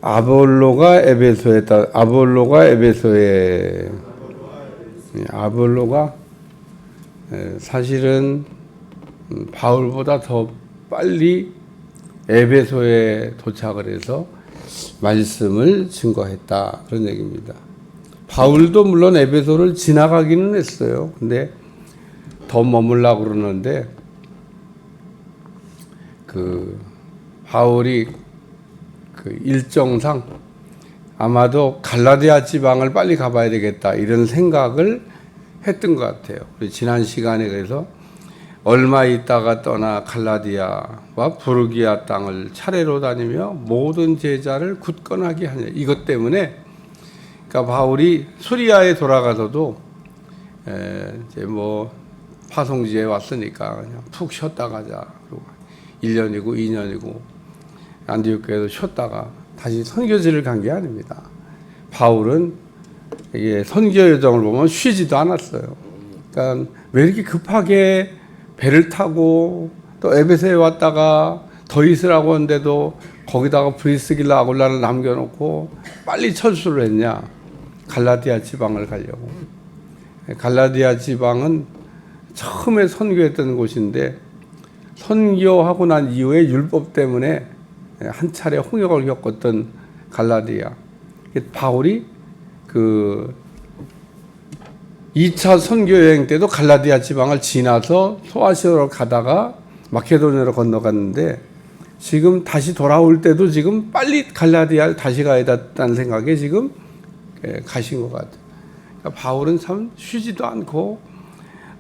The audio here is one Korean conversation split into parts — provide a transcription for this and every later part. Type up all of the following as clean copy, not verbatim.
아볼로가 에베소에 아볼로가 사실은 바울보다 더 빨리 에베소에 도착을 해서 말씀을 증거했다, 그런 얘기입니다. 바울도 물론 에베소를 지나가기는 했어요. 근데 더 머물라고 그러는데 바울이 일정상 아마도 갈라디아 지방을 빨리 가봐야 되겠다, 이런 생각을 했던 것 같아요. 우리 지난 시간에 그래서 얼마 있다가 떠나 갈라디아와 부르기아 땅을 차례로 다니며 모든 제자를 굳건하게 하냐, 이것 때문에 그러니까 바울이 수리아에 돌아가서도 이제 뭐 파송지에 왔으니까 그냥 푹 쉬었다 가자, 그리고 1년이고 2년이고 안디옥교에서 쉬었다가 다시 선교지를 간 게 아닙니다. 바울은 이게 선교 여정을 보면 쉬지도 않았어요. 그러니까 왜 이렇게 급하게 배를 타고 또 에베소에 왔다가 더 있으라고 하는데도 거기다가 브리스길라 아굴라를 남겨놓고 빨리 철수를 했냐? 갈라디아 지방을 가려고. 갈라디아 지방은 처음에 선교했던 곳인데 선교하고 난 이후에 율법 때문에 한 차례 홍역을 겪었던 갈라디아. 바울이 2차 선교 여행 때도 갈라디아 지방을 지나서 소아시아로 가다가 마케도니아로 건너갔는데 지금 다시 돌아올 때도 지금 빨리 갈라디아를 다시 가야 된다는 생각에 지금 가신 것 같아요. 그러니까 바울은 참 쉬지도 않고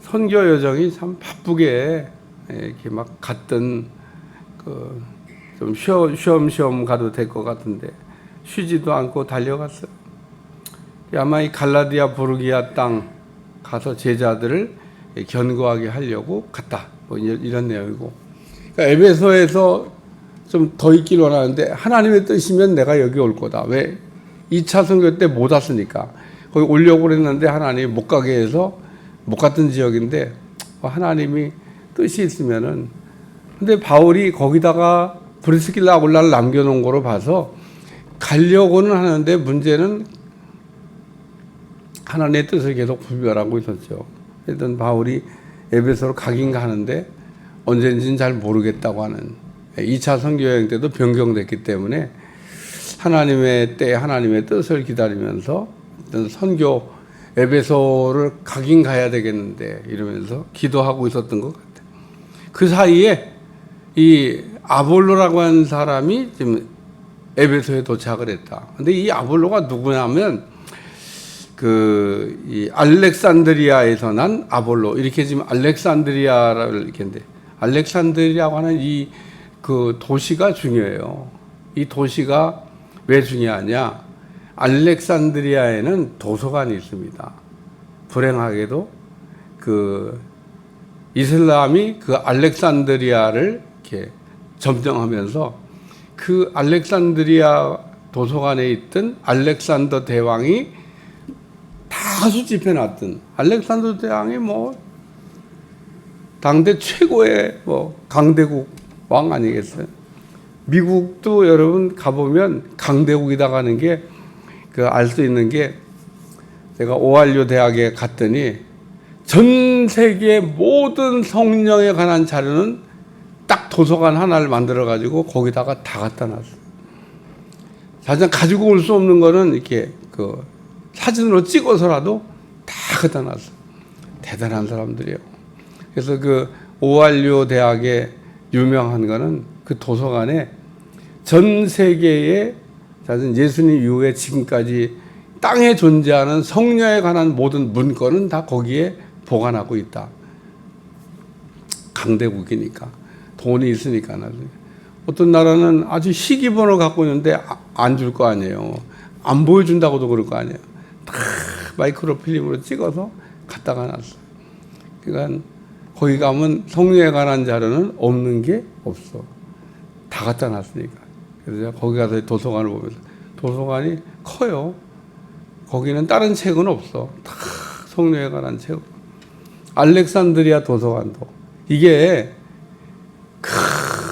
선교 여정이 참 바쁘게 이렇게 막 갔던 좀 쉬엄쉬엄 가도 될 것 같은데 쉬지도 않고 달려갔어요. 아마 이 갈라디아 부르기아 땅 가서 제자들을 견고하게 하려고 갔다, 뭐 이런 내용이고. 그러니까 에베소에서 좀 더 있길 원하는데 하나님의 뜻이면 내가 여기 올 거다. 왜? 2차 선교 때 못 왔으니까. 거기 오려고 그랬는데 하나님이 못 가게 해서 못 갔던 지역인데 하나님이 뜻이 있으면은. 근데 바울이 거기다가 브리스길라 아굴라를 남겨놓은 거로 봐서 가려고는 하는데 문제는 하나님의 뜻을 계속 분별하고 있었죠. 하여튼 바울이 에베소로 가긴 가는데 언젠지는 잘 모르겠다고 하는, 2차 선교여행 때도 변경됐기 때문에 하나님의 때 하나님의 뜻을 기다리면서 선교 에베소를 가긴 가야 되겠는데 이러면서 기도하고 있었던 것 같아요. 그 사이에 이 아볼로라고 하는 사람이 지금 에베소에 도착을 했다. 근데 이 아볼로가 누구냐면 이 알렉산드리아에서 난 아볼로, 이렇게 지금 알렉산드리아를 이렇게 했는데 알렉산드리아라고 하는 이 도시가 중요해요. 이 도시가 왜 중요하냐? 알렉산드리아에는 도서관이 있습니다. 불행하게도 이슬람이 알렉산드리아를 이렇게 점령하면서 알렉산드리아 도서관에 있던 알렉산더 대왕이 다 수집해 놨던, 알렉산더 대왕이 당대 최고의 강대국 왕 아니겠어요? 미국도 여러분 가보면 강대국이다 하는 게 알 수 있는 게, 제가 오하이오 대학에 갔더니 전 세계 모든 성령에 관한 자료는 딱 도서관 하나를 만들어 가지고 거기다가 다 갖다 놨어요. 자기가 가지고 올 수 없는 거는 이렇게 사진으로 찍어서라도 다 갖다 놨어요. 대단한 사람들이에요. 그래서 오하이오 대학에 유명한 거는 도서관에 전 세계의 예수님 이후에 지금까지 땅에 존재하는 성령에 관한 모든 문건은 다 거기에 보관하고 있다. 강대국이니까, 돈이 있으니까. 어떤 나라는 아주 희귀번호 갖고 있는데 안 줄 거 아니에요. 안 보여준다고도 그럴 거 아니에요. 다 마이크로 필름으로 찍어서 갖다가 놨어요. 그러니까 거기 가면 성령에 관한 자료는 없는 게 없어. 다 갖다 놨으니까. 그래서 거기 가서 도서관을 보면서, 도서관이 커요. 거기는 다른 책은 없어. 다 성령에 관한 책. 알렉산드리아 도서관도. 이게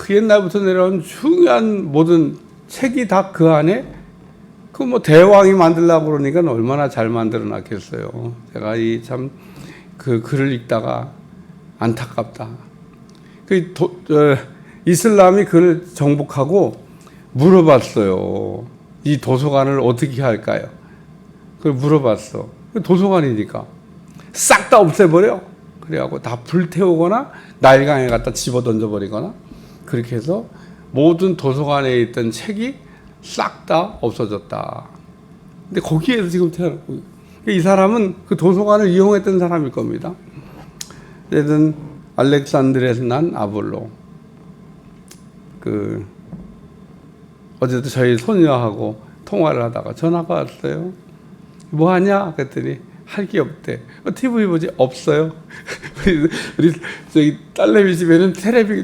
옛날부터 내려온 중요한 모든 책이 다 그 안에 그 뭐 대왕이 만들려고 그러니까 얼마나 잘 만들어 놨겠어요. 제가 이 참 그 글을 읽다가 안타깝다. 이슬람이 그걸 정복하고 물어봤어요. 이 도서관을 어떻게 할까요? 그걸 물어봤어. 도서관이니까 싹 다 없애버려. 그래갖고 다 불태우거나 나일강에 갖다 집어 던져버리거나 그렇게 해서 모든 도서관에 있던 책이 싹 다 없어졌다. 근데 거기에서 지금 태어났고, 이 사람은 그 도서관을 이용했던 사람일 겁니다. 어쨌든 알렉산드리아에서 난 아볼로. 어제도 저희 소녀하고 통화를 하다가 전화가 왔어요. 뭐 하냐? 그랬더니 할 게 없대. TV 보지? 없어요. 우리 저기 딸내미 집에는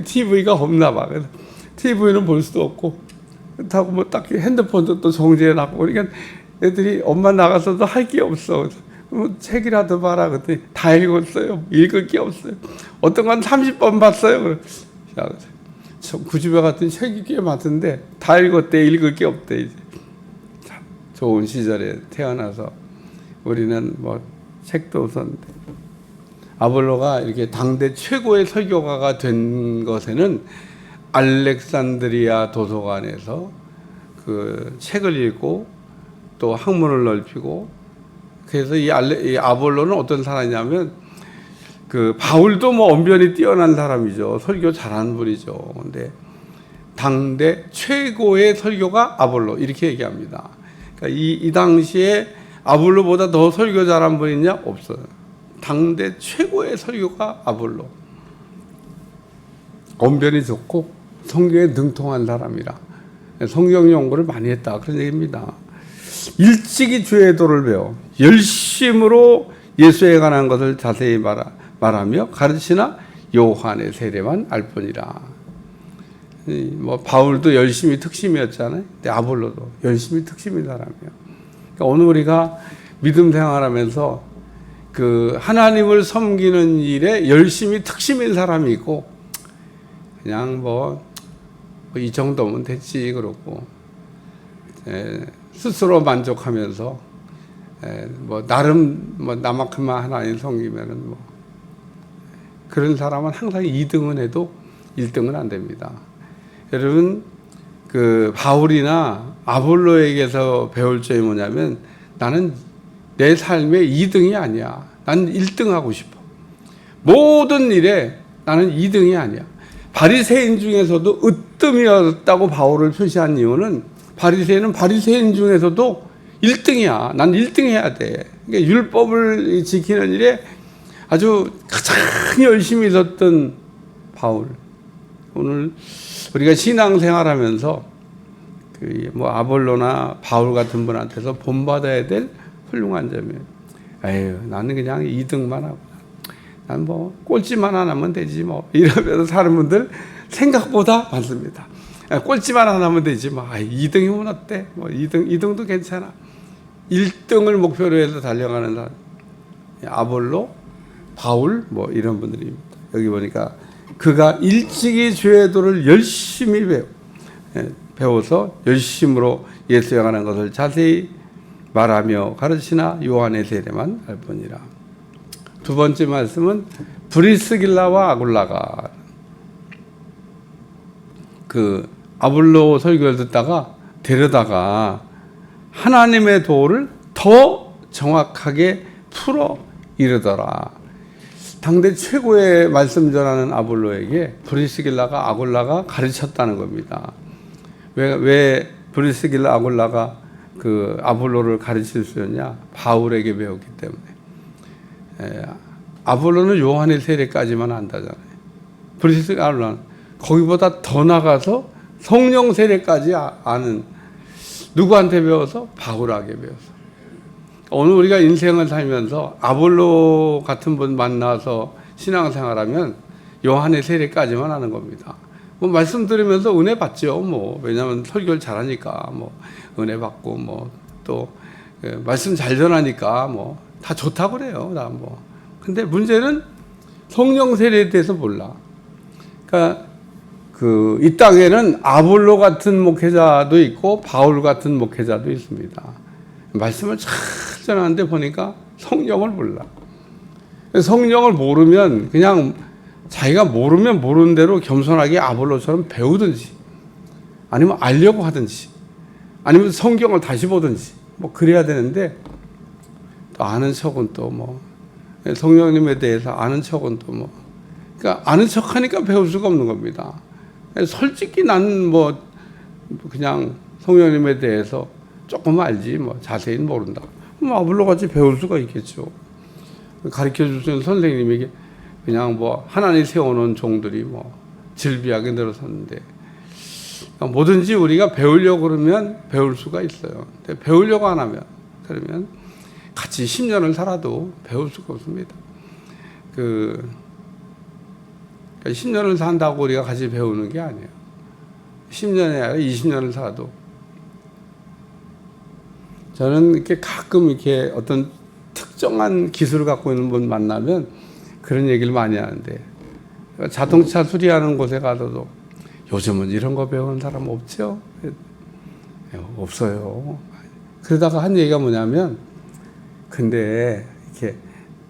TV가 없나 봐. 그래서 TV는 볼 수도 없고, 그렇다고 뭐 딱히 핸드폰도 또 정지해놨고, 그러니까 애들이 엄마 나가서도 할 게 없어. 뭐 책이라도 봐라. 그랬더니 다 읽었어요. 읽을 게 없어요. 어떤 건 30번 봤어요. 그 집에 갔더니 책이 꽤 많던데 다 읽었대. 읽을 게 없대. 이제 참 좋은 시절에 태어나서 우리는 뭐 책도 없었는데, 아볼로가 이렇게 당대 최고의 설교가가 된 것에는 알렉산드리아 도서관에서 그 책을 읽고 또 학문을 넓히고, 그래서 이 아볼로는 어떤 사람이냐면 그 바울도 뭐 언변이 뛰어난 사람이죠. 설교 잘하는 분이죠. 근데 당대 최고의 설교가 아볼로 이렇게 얘기합니다. 그러니까 이 당시에 아볼로보다 더 설교 잘한 분 있냐? 없어요. 당대 최고의 설교가 아볼로. 언변이 좋고 성경에 능통한 사람이라 성경 연구를 많이 했다, 그런 얘기입니다. 일찍이 주의 도를 배워 열심으로 예수에 관한 것을 자세히 말하며 가르치나 요한의 세례만 알 뿐이라. 뭐 바울도 열심히 특심이었잖아요. 근데 아볼로도 열심히 특심인 사람이에요. 그러니까 오늘 우리가 믿음 생활하면서 그 하나님을 섬기는 일에 열심히 특심인 사람이 있고, 그냥 뭐 이 정도면 됐지 그러고 스스로 만족하면서 뭐 나름 뭐 나만큼만 하나님 섬기면은 뭐 그런 사람은 항상 2등은 해도 1등은 안 됩니다. 여러분, 그 바울이나 아볼로에게서 배울 점이 뭐냐면, 나는 내 삶의 2등이 아니야. 나는 1등 하고 싶어. 모든 일에 나는 2등이 아니야. 바리새인 중에서도 으뜸이었다고 바울을 표시한 이유는, 바리새인은 바리새인 중에서도 1등이야. 난 1등 해야 돼. 그러니까 율법을 지키는 일에 아주 가장 열심히 있었던 바울. 오늘 우리가 신앙생활하면서 뭐 아볼로나 바울 같은 분한테서 본받아야 될 훌륭한 점이에요. 에휴, 나는 그냥 2등만 하고, 난 뭐 꼴찌만 안 하면 되지 뭐, 이러면서 사는 분들 생각보다 많습니다. 꼴찌만 안 하면 되지 뭐, 2등이면 어때? 뭐 2등도 괜찮아. 1등을 목표로 해서 달려가는 사람, 아볼로, 바울 뭐 이런 분들입니다. 여기 보니까 그가 일찍이 주의 도를 열심히 배워서 열심으로 예수에 관한 것을 자세히 말하며 가르치나 요한의 세례만 알 뿐이라. 두 번째 말씀은 브리스길라와 아굴라가 그 아볼로 설교를 듣다가 데려다가 하나님의 도를 더 정확하게 풀어 이르더라. 당대 최고의 말씀 전하는 아볼로에게 브리스길라가 아굴라가 가르쳤다는 겁니다. 왜 브리스길라 아굴라가 그 아볼로를 가르칠 수 있냐? 바울에게 배웠기 때문에. 아볼로는 요한의 세례까지만 안다잖아요. 브리스길라 아굴라는 거기보다 더 나가서 성령 세례까지 아는, 누구한테 배워서? 바울에게 배워서. 오늘 우리가 인생을 살면서 아볼로 같은 분 만나서 신앙생활하면 요한의 세례까지만 하는 겁니다. 뭐 말씀 들으면서 은혜 받죠. 뭐 왜냐하면 설교를 잘하니까 뭐 은혜 받고, 뭐 또 말씀 잘 전하니까 뭐 다 좋다고 그래요. 다 뭐. 근데 문제는 성령 세례에 대해서 몰라. 그러니까 이 땅에는 아볼로 같은 목회자도 있고 바울 같은 목회자도 있습니다. 말씀을 잘 전하는데 보니까 성령을 몰라. 성령을 모르면 그냥 자기가 모르면 모르는 대로 겸손하게 아볼로처럼 배우든지 아니면 알려고 하든지 아니면 성경을 다시 보든지 뭐 그래야 되는데 또 아는 척은 또 뭐 성령님에 대해서 아는 척은 또 뭐 그러니까 아는 척하니까 배울 수가 없는 겁니다. 솔직히 나는 뭐 그냥 성령님에 대해서 조금 알지 뭐 자세히는 모른다. 뭐 아볼로 같이 배울 수가 있겠죠. 가르쳐 주시는 선생님에게 그냥 뭐 하나님 세워놓은 종들이 뭐 질비하게 늘어섰는데 뭐든지 우리가 배우려고 그러면 배울 수가 있어요. 근데 배우려고 안 하면 그러면 같이 10년을 살아도 배울 수가 없습니다. 10년을 산다고 우리가 같이 배우는 게 아니에요. 10년이 아니라 20년을 살아도 저는 이렇게 가끔 이렇게 어떤 특정한 기술을 갖고 있는 분 만나면 그런 얘기를 많이 하는데 자동차 수리하는 곳에 가서도 요즘은 이런 거 배우는 사람 없죠? 없어요. 그러다가 한 얘기가 뭐냐면 근데 이렇게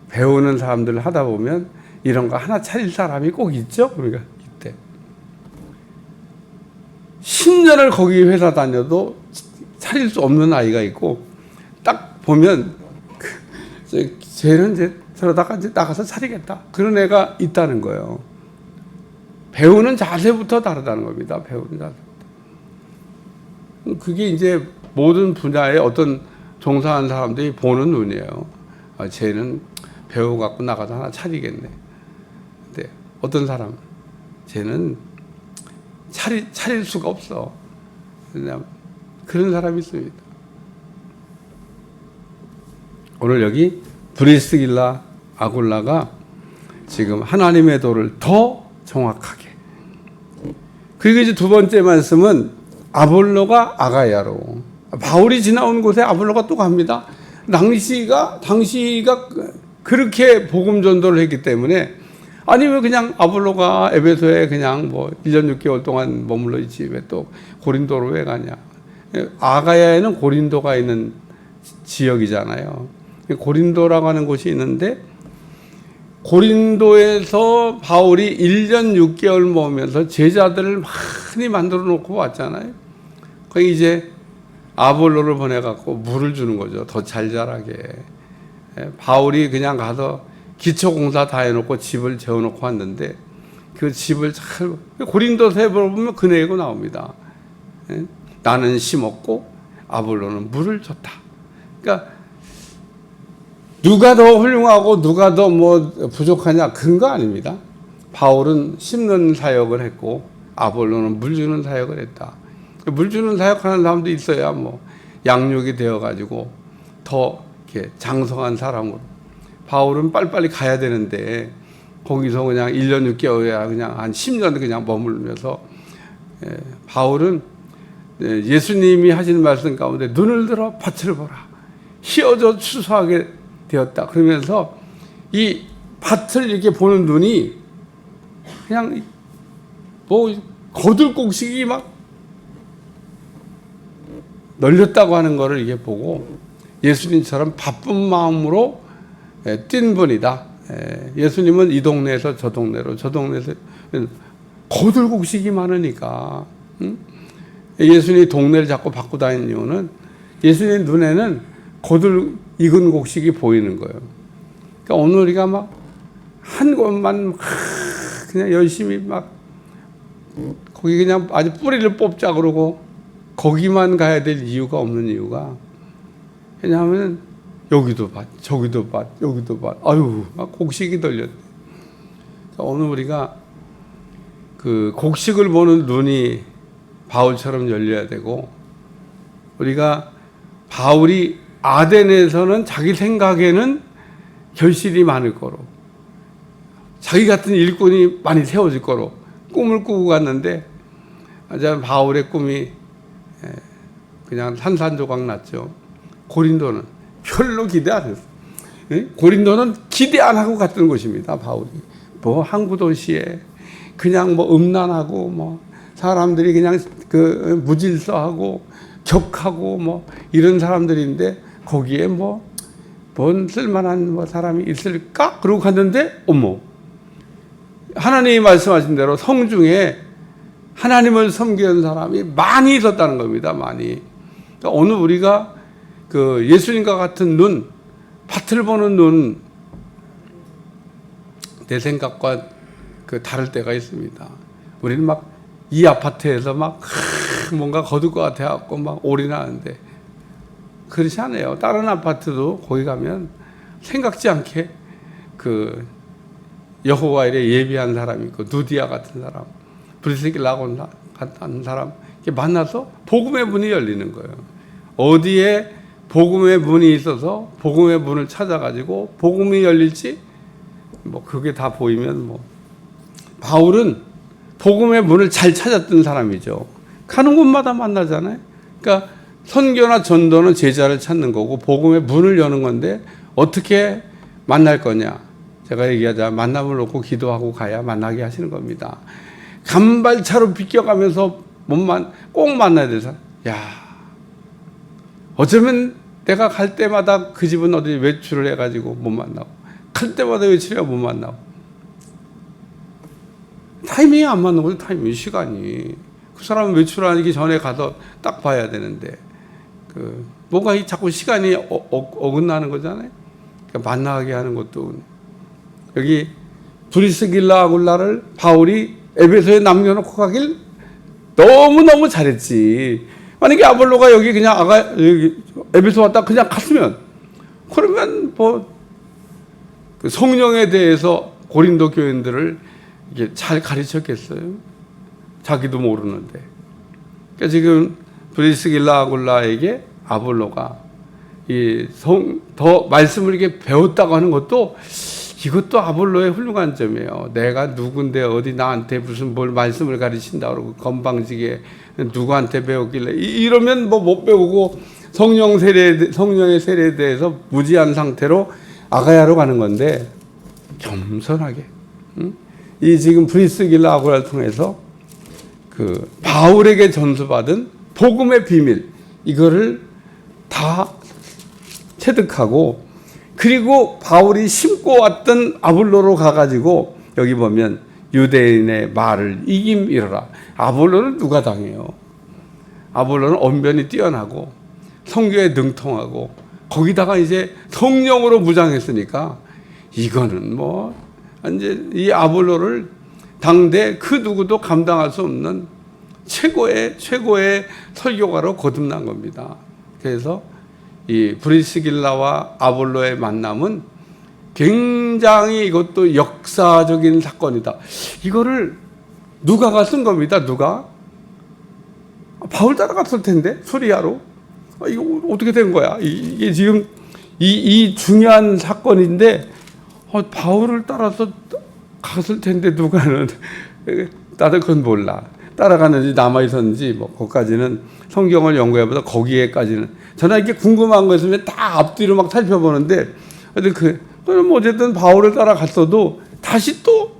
배우는 사람들 하다 보면 이런 거 하나 차릴 사람이 꼭 있죠? 그러니까 이때 10년을 거기 회사 다녀도 차릴 수 없는 아이가 있고 딱 보면 쟤는 이제 저러다가 이제 나가서 차리겠다. 그런 애가 있다는 거예요. 배우는 자세부터 다르다는 겁니다. 배우는 자세부터. 그게 이제 모든 분야에 어떤 종사하는 사람들이 보는 눈이에요. 쟤는 배워갖고 나가서 하나 차리겠네. 근데 어떤 사람, 쟤는 차릴 수가 없어. 그냥 그런 사람이 있습니다. 오늘 여기 브리스길라 아굴라가 지금 하나님의 도를 더 정확하게. 그리고 이제 두 번째 말씀은 아볼로가 아가야로. 바울이 지나온 곳에 아볼로가 또 갑니다. 당시가 그렇게 복음 전도를 했기 때문에 아니면 그냥 아볼로가 에베소에 그냥 뭐 1년 6개월 동안 머물러 있지 왜 또 고린도로 왜 가냐. 아가야에는 고린도가 있는 지역이잖아요. 고린도라고 하는 곳이 있는데 고린도에서 바울이 1년 6개월 모으면서 제자들을 많이 만들어 놓고 왔잖아요. 거기 이제 아볼로를 보내갖고 물을 주는 거죠. 더 잘 자라게. 바울이 그냥 가서 기초공사 다 해놓고 집을 재워놓고 왔는데 그 집을 잘 고린도서에 보면 그 내용 나옵니다. 나는 심었고 아볼로는 물을 줬다. 그러니까 누가 더 훌륭하고 누가 더 뭐 부족하냐 그런 거 아닙니다. 바울은 심는 사역을 했고 아볼로는 물 주는 사역을 했다. 물 주는 사역하는 사람도 있어야 뭐 양육이 되어가지고 더 이렇게 장성한 사람으로. 바울은 빨리빨리 가야 되는데 거기서 그냥 1년 6개월이야 그냥 한 10년 그냥 머물면서 바울은 예수님이 하시는 말씀 가운데 눈을 들어 밭을 보라. 휘어져 추수하게 되었다. 그러면서 이 밭을 이렇게 보는 눈이 그냥 뭐 거들꼭식이 막 널렸다고 하는 거를 이게 보고 예수님처럼 바쁜 마음으로 뛴 분이다. 예수님은 이 동네에서 저 동네로 저 동네에서 거들곡식이 많으니까 예수님이 동네를 자꾸 바꾸고 다니는 이유는 예수님 눈에는 거들 익은 곡식이 보이는 거예요. 그러니까 오늘 우리가 막 한 곳만 그냥 열심히 막 거기 그냥 아주 뿌리를 뽑자 그러고 거기만 가야 될 이유가 없는 이유가 왜냐하면 여기도 밭, 저기도 밭, 여기도 밭, 아유, 막 곡식이 덜렸네. 그러니까 오늘 우리가 그 곡식을 보는 눈이 바울처럼 열려야 되고 우리가 바울이 아덴에서는 자기 생각에는 결실이 많을 거로 자기 같은 일꾼이 많이 세워질 거로 꿈을 꾸고 갔는데 바울의 꿈이 그냥 산산조각 났죠. 고린도는 별로 기대 안 했어요. 고린도는 기대 안 하고 갔던 곳입니다. 바울이 뭐 항구 도시에 그냥 뭐 음란하고 뭐 사람들이 그냥 그 무질서하고 격하고 뭐 이런 사람들인데 거기에 뭐 뭔 쓸만한 뭐 사람이 있을까? 그러고 갔는데 어머, 하나님이 말씀하신 대로 성중에 하나님을 섬기는 사람이 많이 있었다는 겁니다. 많이. 그러니까 오늘 우리가 그 예수님과 같은 눈, 밭을 보는 눈, 내 생각과 그 다를 때가 있습니다. 우리는 막 이 아파트에서 막 뭔가 거둘 것 같아 갖고 막 올인하는데 그렇지 않아요. 다른 아파트도 거기 가면 생각지 않게 그 여호와 일에 예비한 사람이 있고 누디아 같은 사람, 브리스길라고 같은 사람 이렇게 만나서 복음의 문이 열리는 거예요. 어디에 복음의 문이 있어서 복음의 문을 찾아가지고 복음이 열릴지 뭐 그게 다 보이면 뭐 바울은 복음의 문을 잘 찾았던 사람이죠. 가는 곳마다 만나잖아요. 그러니까 선교나 전도는 제자를 찾는 거고 복음의 문을 여는 건데 어떻게 만날 거냐. 제가 얘기하자 만남을 놓고 기도하고 가야 만나게 하시는 겁니다. 간발차로 비껴가면서 꼭 만나야 될 사람. 야, 어쩌면 내가 갈 때마다 그 집은 어디 외출을 해가지고 못 만나고 갈 때마다 외출해가 못 만나고 타이밍이 안 맞는 거죠. 타이밍, 시간이. 그 사람은 외출하기 전에 가서 딱 봐야 되는데 뭔가 자꾸 시간이 어긋나는 거잖아요. 그러니까 만나게 하는 것도 여기 브리스길라 아굴라를 바울이 에베소에 남겨놓고 가길 너무너무 잘했지. 만약에 아볼로가 여기 그냥 여기 에베소 왔다 그냥 갔으면 그러면 뭐 그 성령에 대해서 고린도 교인들을 이게 잘 가르쳤겠어요? 자기도 모르는데. 그러니까 지금 브리스길라 아굴라에게 아볼로가 더 말씀을 이렇게 배웠다고 하는 것도 이것도 아볼로의 훌륭한 점이에요. 내가 누군데 어디 나한테 무슨 뭘 말씀을 가르친다 그러고 건방지게 누구한테 배웠길래 이러면 뭐 못 배우고 성령의 세례에 대해서 무지한 상태로 아가야로 가는 건데 겸손하게 이 지금 브리스길라 아굴라를 통해서 그 바울에게 전수받은 복음의 비밀 이거를 다 체득하고 그리고 바울이 심고 왔던 아볼로로 가가지고 여기 보면 유대인의 말을 이김이러라. 아볼로는 누가 당해요? 아볼로는 언변이 뛰어나고 성교에 능통하고 거기다가 이제 성령으로 무장했으니까 이거는 뭐 이제 이 아볼로를 당대 그 누구도 감당할 수 없는 최고의 설교가로 거듭난 겁니다. 그래서 이 브리스길라와 아볼로의 만남은 굉장히 이것도 역사적인 사건이다. 이거를 누가가 쓴 겁니다. 누가? 바울 따라갔을 텐데 소리야로. 이거 어떻게 된 거야? 이게 지금 이 중요한 사건인데 바울을 따라서 갔을 텐데 누가는 나도 그건 몰라. 따라가는지 남아 있었는지 뭐 거기까지는 성경을 연구해보다 거기에까지는 저는 이렇게 궁금한 거 있으면 다 앞뒤로 막 살펴보는데 그럼 어쨌든 바울을 따라갔어도 다시 또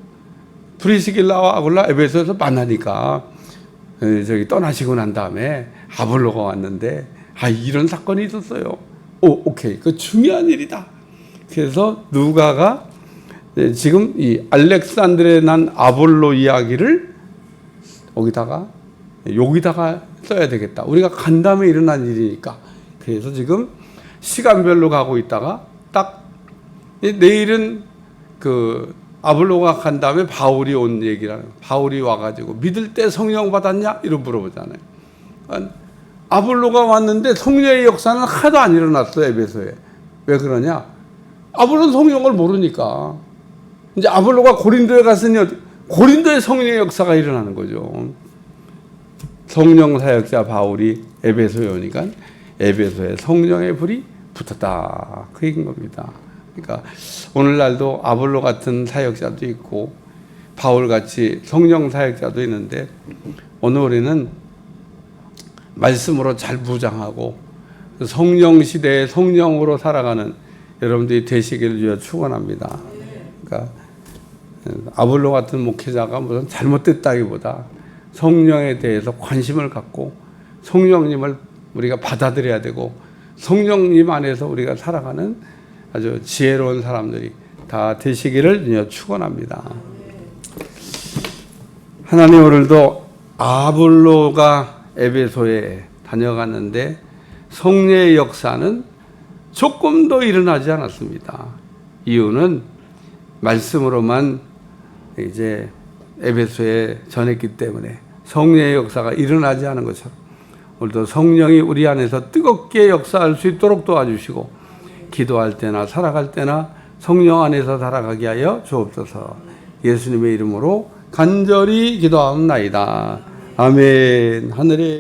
브리스길라와 아굴라 에베소에서 만나니까 저기 떠나시고 난 다음에 아볼로가 왔는데 이런 사건이 있었어요. 오케이. 그 중요한 일이다. 그래서 누가가 지금 이 알렉산드르에 난 아볼로 이야기를 여기다가 써야 되겠다. 우리가 간 다음에 일어난 일이니까. 그래서 지금 시간별로 가고 있다가 딱 내일은 그 아볼로가 간 다음에 바울이 온 얘기라는 바울이 와가지고 믿을 때 성령 받았냐? 이런 물어보잖아요. 아볼로가 왔는데 성령의 역사는 하나도 안 일어났어요. 에베소에. 왜 그러냐? 아볼로는 성령을 모르니까. 이제 아볼로가 고린도에 갔으니 고린도의 성령의 역사가 일어나는 거죠. 성령 사역자 바울이 에베소에 오니까 에베소에 성령의 불이 붙었다. 그 얘기인 겁니다. 그러니까 오늘날도 아볼로 같은 사역자도 있고 바울같이 성령 사역자도 있는데 오늘 우리는 말씀으로 잘 무장하고 성령 시대에 성령으로 살아가는 여러분들이 되시기를 주여 축원합니다. 그러니까 아볼로 같은 목회자가 무슨 잘못됐다기보다 성령에 대해서 관심을 갖고 성령님을 우리가 받아들여야 되고 성령님 안에서 우리가 살아가는 아주 지혜로운 사람들이 다 되시기를 축원합니다. 하나님, 오늘도 아볼로가 에베소에 다녀갔는데 성례의 역사는 조금도 일어나지 않았습니다. 이유는 말씀으로만 이제 에베소에 전했기 때문에 성례의 역사가 일어나지 않은 것처럼 오늘도 성령이 우리 안에서 뜨겁게 역사할 수 있도록 도와주시고 기도할 때나 살아갈 때나 성령 안에서 살아가게 하여 주옵소서. 예수님의 이름으로 간절히 기도하옵나이다. 아멘. 하늘에